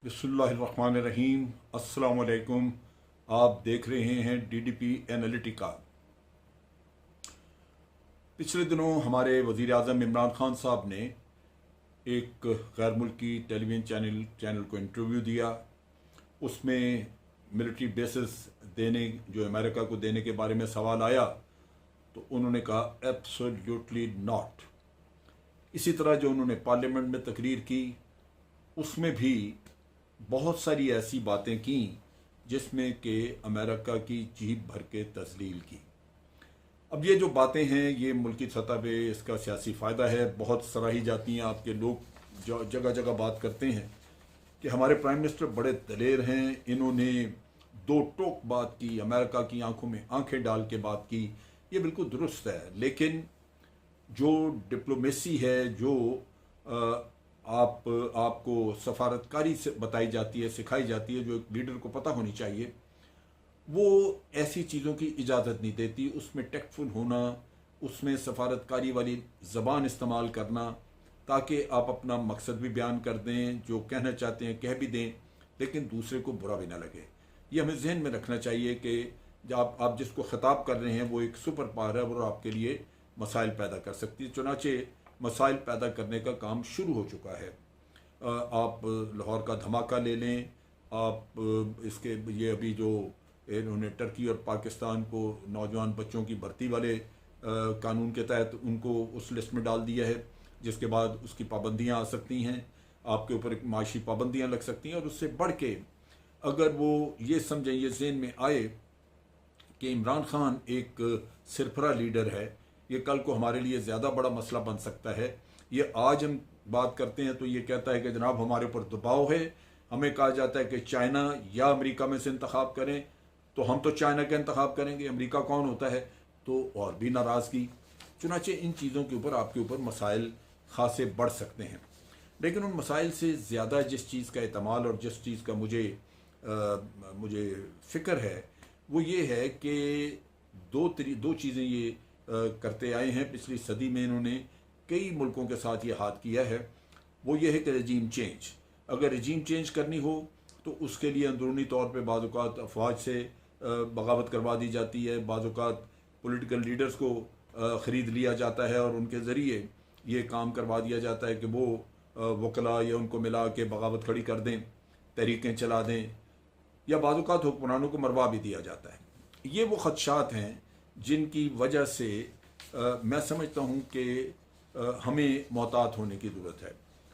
बिस्मिल्लाहिर्रहमानिर्रहीम। अस्सलाम वालेकुम। आप देख रहे हैं DDP एनालिटिका। पिछले दिनों हमारे वज़ीर आज़म इमरान खान साहब ने एक गैर मुल्की टेलीविज़न चैनल को इंटरव्यू दिया। उसमें मिलिट्री बेसिस देने जो अमेरिका को देने के बारे में सवाल आया तो उन्होंने कहा एब्सोल्युटली नॉट। इसी तरह जो उन्होंने पार्लियामेंट में तकरीर की उसमें भी बहुत सारी ऐसी बातें की जिसमें कि अमेरिका की जीभ भर के तजलील की। अब ये जो बातें हैं ये मुल्की सतह पे इसका सियासी फ़ायदा है, बहुत सराही जाती हैं। आपके लोग जो जगह जगह बात करते हैं कि हमारे प्राइम मिनिस्टर बड़े दलेर हैं, इन्होंने दो टोक बात की, अमेरिका की आंखों में आंखें डाल के बात की। ये बिल्कुल दुरुस्त है, लेकिन जो डिप्लोमेसी है, जो आपको सफारतकारी से बताई जाती है, सिखाई जाती है, जो एक लीडर को पता होनी चाहिए, वो ऐसी चीज़ों की इजाज़त नहीं देती। उसमें टेक्टफुल होना, उसमें सफारतकारी वाली ज़बान इस्तेमाल करना ताकि आप अपना मकसद भी बयान कर दें, जो कहना चाहते हैं कह भी दें, लेकिन दूसरे को बुरा भी ना लगे। ये हमें जहन में रखना चाहिए कि जब आप जिसको ख़िताब कर रहे हैं वो एक सुपर पावर है और आपके लिए मसाइल पैदा कर सकती है। चुनाचे मसाइल पैदा करने का काम शुरू हो चुका है। आप लाहौर का धमाका ले लें, आप इसके ये अभी जो इन्होंने टर्की और पाकिस्तान को नौजवान बच्चों की भर्ती वाले कानून के तहत उनको उस लिस्ट में डाल दिया है, जिसके बाद उसकी पाबंदियां आ सकती हैं, आपके ऊपर एक माशी पाबंदियां लग सकती हैं। और उससे बढ़ के अगर वो ये समझें, ये ज़हन में आए कि इमरान खान एक सिरफरा लीडर है, ये कल को हमारे लिए ज़्यादा बड़ा मसला बन सकता है। ये आज हम बात करते हैं तो ये कहता है कि जनाब हमारे ऊपर दबाव है, हमें कहा जाता है कि चाइना या अमेरिका में से इंतखाब करें, तो हम तो चाइना का इंतखाब करेंगे, अमेरिका कौन होता है, तो और भी नाराज़गी। चुनाचे इन चीज़ों के ऊपर आपके ऊपर मसाइल खासे बढ़ सकते हैं। लेकिन उन मसाइल से ज़्यादा जिस चीज़ का एहतमाल और जिस चीज़ का मुझे फ़िक्र है वो ये है कि दो चीज़ें ये करते आए हैं पिछली सदी में। इन्होंने कई मुल्कों के साथ ये हाथ किया है। वो ये है कि रजीम चेंज, अगर रजीम चेंज करनी हो तो उसके लिए अंदरूनी तौर पे बाज़ औक़ात अफवाज से बगावत करवा दी जाती है, बाज़ औक़ात पॉलिटिकल लीडर्स को ख़रीद लिया जाता है और उनके ज़रिए ये काम करवा दिया जाता है कि वो वकला या उनको मिला के बगावत खड़ी कर दें, तहरीकें चला दें, या बाज़ औक़ात हुक्मरानों को मरवा भी दिया जाता है। ये वो ख़दशात हैं जिनकी वजह से मैं समझता हूँ कि हमें मोहतात होने की ज़रूरत है।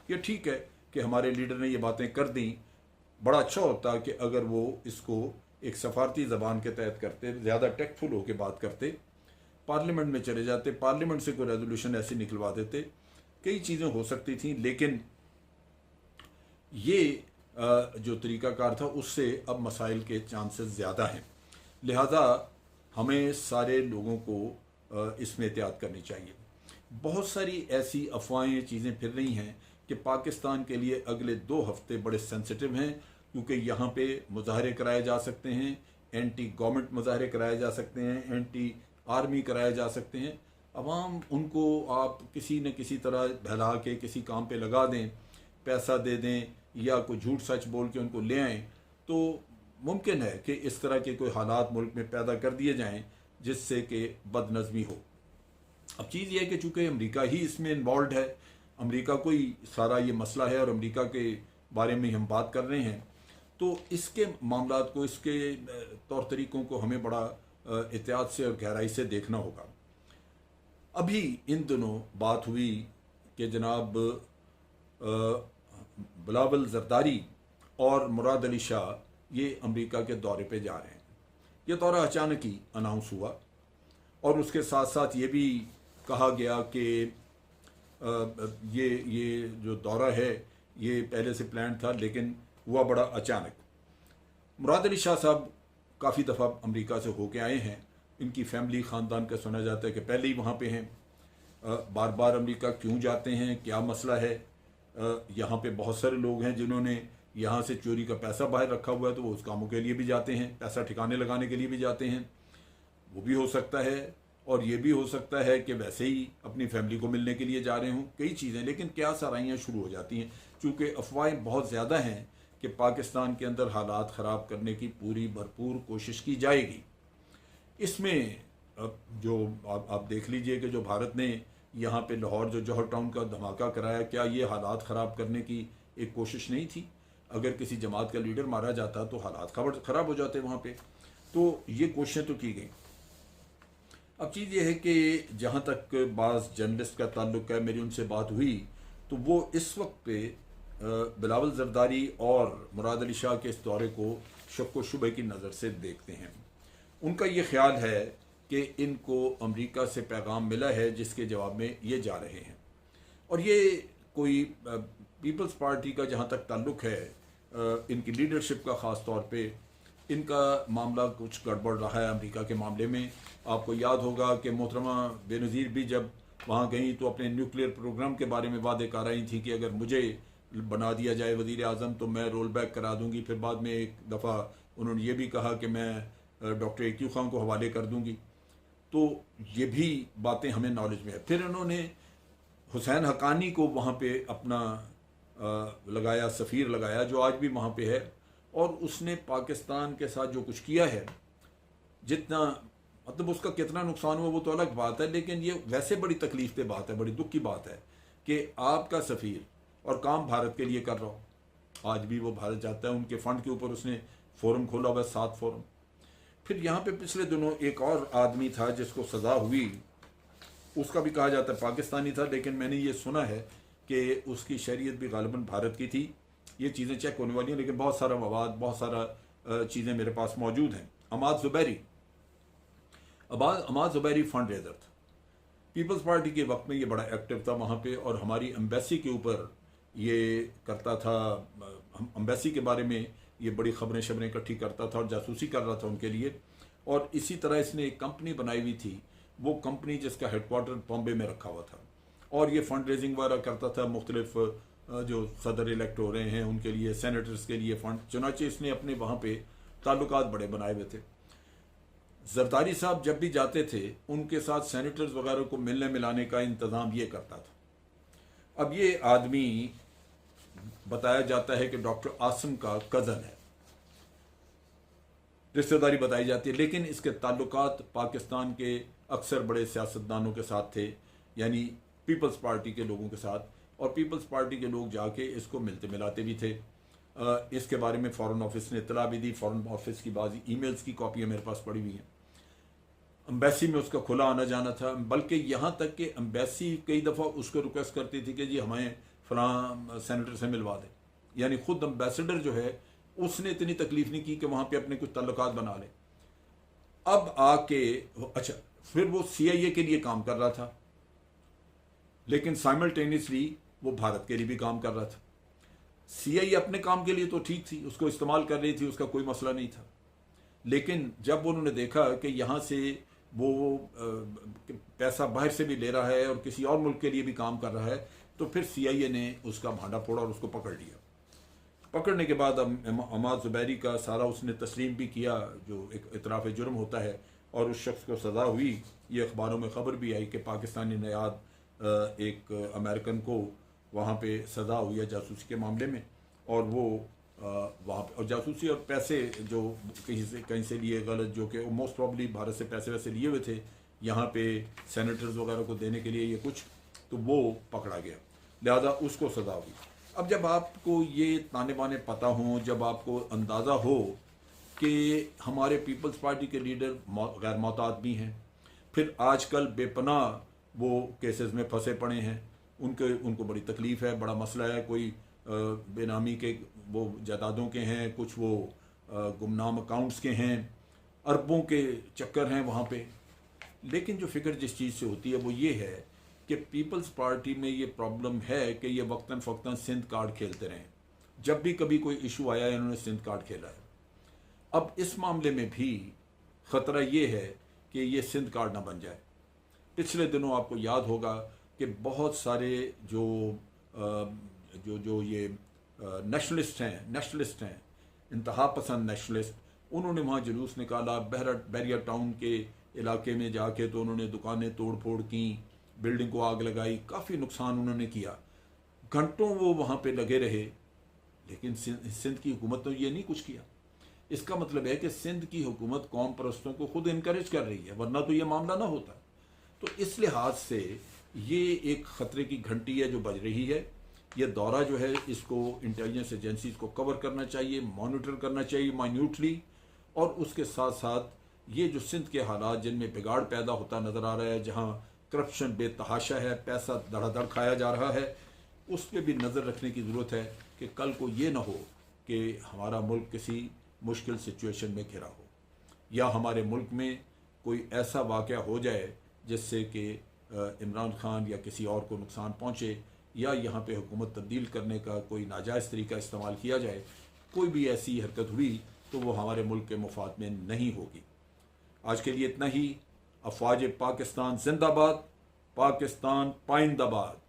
ये ठीक है कि हमारे लीडर ने ये बातें कर दी, बड़ा अच्छा होता कि अगर वो इसको एक सफारती ज़बान के तहत करते, ज़्यादा टेक्टफुल होकर बात करते, पार्लियामेंट में चले जाते, पार्लियामेंट से कोई रेजोल्यूशन ऐसी निकलवा देते, कई चीज़ें हो सकती थी। लेकिन ये जो तरीक़ाकार था उससे अब मसाइल के चांसेस ज़्यादा हैं। लिहाजा हमें सारे लोगों को इसमें एहतियात करनी चाहिए। बहुत सारी ऐसी अफवाहें चीज़ें फिर रही हैं कि पाकिस्तान के लिए अगले 2 हफ्ते बड़े सेंसिटिव हैं, क्योंकि यहाँ पे मुजाहरे कराए जा सकते हैं, एंटी गवर्नमेंट मुजाहरे कराए जा सकते हैं, एंटी आर्मी कराए जा सकते हैं। अवाम उनको आप किसी न किसी तरह बहला के किसी काम पे लगा दें, पैसा दे दें या कोई झूठ सच बोल के उनको ले आएँ, तो मुमकिन है कि इस तरह के कोई हालात मुल्क में पैदा कर दिए जाएं जिससे कि बदनज़मी हो। अब चीज़ ये है कि चूँकि अमेरिका ही इसमें इन्वॉल्व है, अमेरिका को ही सारा ये मसला है और अमेरिका के बारे में हम बात कर रहे हैं, तो इसके मामलात को, इसके तौर तरीक़ों को हमें बड़ा एहतियात से और गहराई से देखना होगा। अभी इन दिनों बात हुई कि जनाब बिलावल ज़रदारी और मुराद अली शाह ये अमेरिका के दौरे पे जा रहे हैं। ये दौरा अचानक ही अनाउंस हुआ और उसके साथ साथ ये भी कहा गया कि ये जो दौरा है ये पहले से प्लान था, लेकिन हुआ बड़ा अचानक। मुराद अली शाह साहब काफ़ी दफ़ा अमेरिका से होके आए हैं। इनकी फैमिली ख़ानदान का सुना जाता है कि पहले ही वहाँ पे हैं। बार बार अमेरिका क्यों जाते हैं, क्या मसला है? यहाँ पे बहुत सारे लोग हैं जिन्होंने यहाँ से चोरी का पैसा बाहर रखा हुआ है, तो वो उस कामों के लिए भी जाते हैं, पैसा ठिकाने लगाने के लिए भी जाते हैं। वो भी हो सकता है, और ये भी हो सकता है कि वैसे ही अपनी फैमिली को मिलने के लिए जा रहे हों, कई चीज़ें। लेकिन क्या सराहियाँ शुरू हो जाती हैं, चूँकि अफवाहें बहुत ज़्यादा हैं कि पाकिस्तान के अंदर हालात ख़राब करने की पूरी भरपूर कोशिश की जाएगी। इसमें जो आप देख लीजिए कि जो भारत ने यहाँ पे लाहौर जो जौहर टाउन का धमाका कराया, क्या ये हालात ख़राब करने की एक कोशिश नहीं थी? अगर किसी जमात का लीडर मारा जाता तो हालात ख़राब हो जाते वहाँ पे। तो ये कोशिशें तो की गई। अब चीज़ ये है कि जहाँ तक बाज़ जर्नलिस्ट का ताल्लुक है, मेरी उनसे बात हुई तो वो इस वक्त पे बिलावल जरदारी और मुराद अली शाह के इस दौरे को शक व शुबे की नज़र से देखते हैं। उनका ये ख्याल है कि इनको अमेरिका से पैगाम मिला है जिसके जवाब में ये जा रहे हैं, और ये कोई पीपल्स पार्टी का जहाँ तक ताल्लुक है, इनकी लीडरशिप का ख़ास तौर पे इनका मामला कुछ गड़बड़ रहा है अमेरिका के मामले में। आपको याद होगा कि मोहतरमा बेनज़ीर भी जब वहाँ गई तो अपने न्यूक्लियर प्रोग्राम के बारे में वादे कर रही थी कि अगर मुझे बना दिया जाए वज़ीर आज़म तो मैं रोल बैक करा दूंगी। फिर बाद में एक दफ़ा उन्होंने ये भी कहा कि मैं डॉक्टर एक्यू खान को हवाले कर दूंगी। तो ये भी बातें हमें नॉलेज में है। फिर उन्होंने हुसैन हक्कानी को वहाँ पे अपना लगाया, सफ़ीर लगाया, जो आज भी वहाँ पे है, और उसने पाकिस्तान के साथ जो कुछ किया है, जितना मतलब उसका कितना नुकसान हुआ वो तो अलग बात है, लेकिन ये वैसे बड़ी तकलीफ दे बात है, बड़ी दुख की बात है कि आपका सफ़ीर और काम भारत के लिए कर रहा हो। आज भी वो भारत जाता है, उनके फ़ंड के ऊपर उसने फ़ोरम खोला हुआ है, 7 फ़ोरम। फिर यहाँ पे पिछले दिनों एक और आदमी था जिसको सज़ा हुई, उसका भी कहा जाता है पाकिस्तानी था, लेकिन मैंने ये सुना है कि उसकी शरीयत भी गालिबन भारत की थी। ये चीज़ें चेक होने वाली हैं, लेकिन बहुत सारा मवाद, बहुत सारा चीज़ें मेरे पास मौजूद हैं। अमाद ज़ुबैरी फंड रेजर था, पीपल्स पार्टी के वक्त में ये बड़ा एक्टिव था वहाँ पे, और हमारी एम्बेसी के ऊपर ये करता था, हम एम्बेसी के बारे में ये बड़ी खबरें शबरें इकट्ठी करता था और जासूसी कर रहा था उनके लिए। और इसी तरह इसने एक कंपनी बनाई हुई थी, वो कंपनी जिसका हेडक्वार्टर बॉम्बे में रखा हुआ था, और ये फंड रेजिंग वगैरह करता था मुख्तलिफ जो सदर इलेक्ट हो रहे हैं उनके लिए, सेनेटर्स के लिए फ़ंड। चुनाचे इसने अपने वहाँ पे ताल्लुकात बड़े बनाए हुए थे। जरदारी साहब जब भी जाते थे उनके साथ सेनेटर्स वगैरह को मिलने मिलाने का इंतज़ाम ये करता था। अब ये आदमी बताया जाता है कि डॉक्टर आसिम का कज़न है, रिश्तेदारी बताई जाती है, लेकिन इसके ताल्लुकात पाकिस्तान के अक्सर बड़े सियासतदानों के साथ थे, यानी पीपल्स पार्टी के लोगों के साथ, और पीपल्स पार्टी के लोग जाके इसको मिलते मिलाते भी थे। इसके बारे में फ़ॉरेन ऑफिस ने इतला भी दी, फ़ॉरेन ऑफिस की बाज़ी ईमेल्स की कॉपियाँ मेरे पास पड़ी हुई हैं। एम्बेसी में उसका खुला आना जाना था, बल्कि यहाँ तक कि एम्बेसी कई दफ़ा उसको रिक्वेस्ट करती थी कि जी हमें फ़लाँ सेनेटर से मिलवा दें, यानी ख़ुद एम्बेसडर जो है उसने इतनी तकलीफ नहीं की कि वहाँ पे अपने कुछ ताल्लुकात बना ले। अब आके अच्छा, फिर वो CIA के लिए काम कर रहा था, लेकिन साइमल्टेनियसली वो भारत के लिए भी काम कर रहा था। CIA अपने काम के लिए तो ठीक थी, उसको इस्तेमाल कर रही थी, उसका कोई मसला नहीं था, लेकिन जब उन्होंने देखा कि यहाँ से वो पैसा बाहर से भी ले रहा है और किसी और मुल्क के लिए भी काम कर रहा है, तो फिर CIA ने उसका भांडा फोड़ा और उसको पकड़ लिया। पकड़ने के बाद अमाद ज़ुबैरी का सारा उसने तस्लीम भी किया, जो एक इतराफ़ जुर्म होता है, और उस शख्स को सज़ा हुई। ये अखबारों में ख़बर भी आई कि पाकिस्तानी नयाद एक अमेरिकन को वहाँ पे सज़ा हुई है जासूसी के मामले में, और वो वहाँ पे और जासूसी और पैसे जो कहीं से लिए गलत, जो कि वो मोस्ट प्रॉब्ली भारत से पैसे वैसे लिए हुए थे यहाँ पे सेनेटर्स वगैरह को देने के लिए ये कुछ, तो वो पकड़ा गया, लिहाजा उसको सज़ा हुई। अब जब आपको ये ताने बाने पता हों, जब आपको अंदाज़ा हो कि हमारे पीपल्स पार्टी के लीडर गैर मोहतात भी हैं, फिर आजकल बेपनाह वो केसेस में फंसे पड़े हैं, उनको बड़ी तकलीफ़ है, बड़ा मसला है, कोई बेनामी के वो जायदादों के हैं, कुछ वो गुमनाम अकाउंट्स के हैं, अरबों के चक्कर हैं वहाँ पे। लेकिन जो फ़िक्र जिस चीज़ से होती है वो ये है कि पीपल्स पार्टी में ये प्रॉब्लम है कि ये वक्तन फ़क्तन सिंध कार्ड खेलते रहें। जब भी कभी कोई इशू आया है इन्होंने सिंध कार्ड खेला है। अब इस मामले में भी ख़तरा ये है कि ये सिंध कार्ड ना बन जाए। पिछले दिनों आपको याद होगा कि बहुत सारे जो ये नेशनलिस्ट हैं, इंतहा पसंद नेशनलिस्ट, उन्होंने वहाँ जुलूस निकाला, बैरिया टाउन के इलाके में जाके तो उन्होंने दुकानें तोड़ फोड़ की, बिल्डिंग को आग लगाई, काफ़ी नुकसान उन्होंने किया। घंटों वो वहाँ पे लगे रहे, लेकिन सिंध की हुकूमत ने ये नहीं कुछ किया। इसका मतलब है कि सिंध की हुकूमत कौम परस्तों को खुद इनकरेज कर रही है, वरना तो ये मामला ना होता। तो इस लिहाज से ये एक ख़तरे की घंटी है जो बज रही है। ये दौरा जो है इसको इंटेलिजेंस एजेंसीज को कवर करना चाहिए, मॉनिटर करना चाहिए माइन्यूटली, और उसके साथ साथ ये जो सिंध के हालात जिनमें बिगाड़ पैदा होता नज़र आ रहा है, जहाँ करप्शन बेतहाशा है, पैसा धड़ाधड़ खाया जा रहा है, उस पर भी नज़र रखने की ज़रूरत है कि कल को ये ना हो कि हमारा मुल्क किसी मुश्किल सिचुएशन में घिरा हो, या हमारे मुल्क में कोई ऐसा वाक़या हो जाए जिससे कि इमरान खान या किसी और को नुकसान पहुँचे, या यहाँ पे हुकूमत तब्दील करने का कोई नाजायज़ तरीका इस्तेमाल किया जाए। कोई भी ऐसी हरकत हुई तो वो हमारे मुल्क के मुफाद में नहीं होगी। आज के लिए इतना ही। अफवाज पाकिस्तान जिंदाबाद, पाकिस्तान पाइंदाबाद।